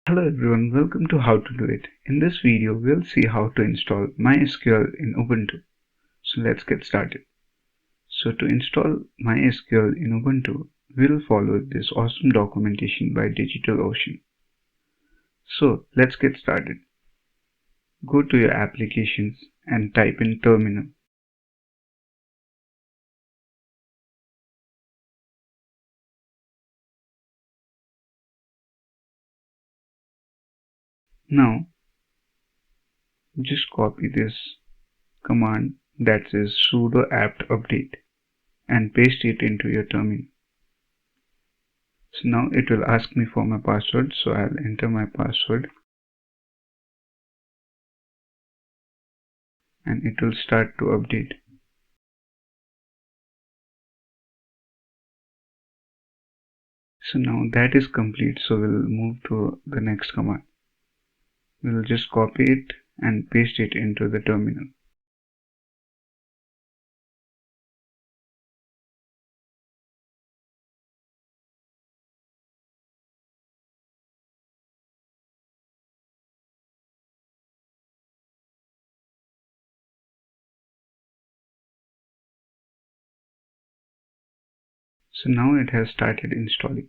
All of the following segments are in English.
Hello everyone, welcome to How to Do It. In this video, we'll see how to install MySQL in Ubuntu. So let's get started. So to install MySQL in Ubuntu, we'll follow this awesome documentation by DigitalOcean. So let's get started. Go to your applications and type in terminal. Now, just copy this command that says sudo apt update and paste it into your terminal. So now it will ask me for my password, so I'll enter my password and it will start to update. So now that is complete, so we'll move to the next command. We'll just copy it and paste it into the terminal. So now it has started installing.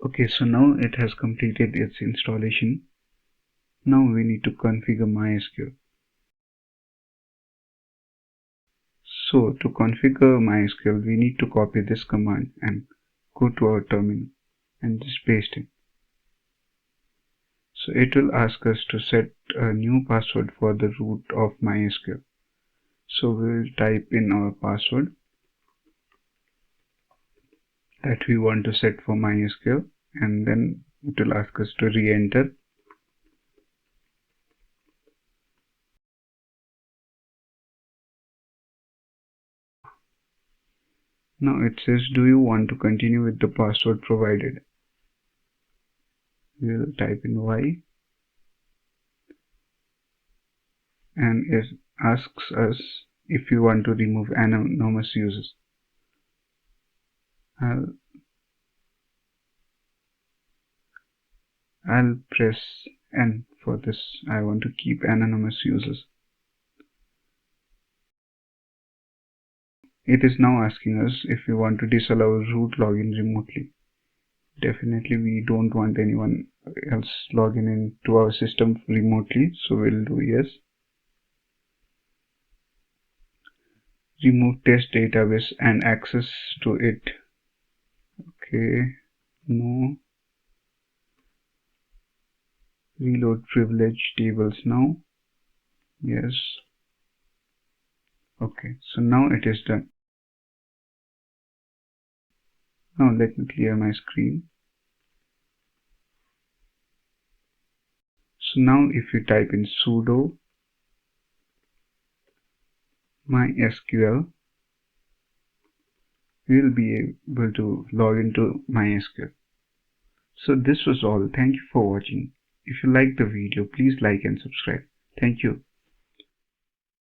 Okay, so now it has completed its installation. Now we need to configure MySQL. So to configure MySQL, we need to copy this command and go to our terminal and just paste it. So it will ask us to set a new password for the root of MySQL. So we'll type in our password that we want to set for MySQL, and then it will ask us to re-enter. Now it says, do you want to continue with the password provided? We will type in Y, and it asks us if you want to remove anonymous users. I'll press N for this. I want to keep anonymous users. It is now asking us if we want to disallow root login remotely. Definitely we don't want anyone else logging into our system remotely, so we'll do yes. Remove test database and access to it. Okay, no. Reload privilege tables now. Yes. Okay, so now it is done. Now let me clear my screen. So now if you type in sudo MySQL, we will be able to log into MySQL. So this was all. Thank you for watching. If you liked the video, please like and subscribe. Thank you.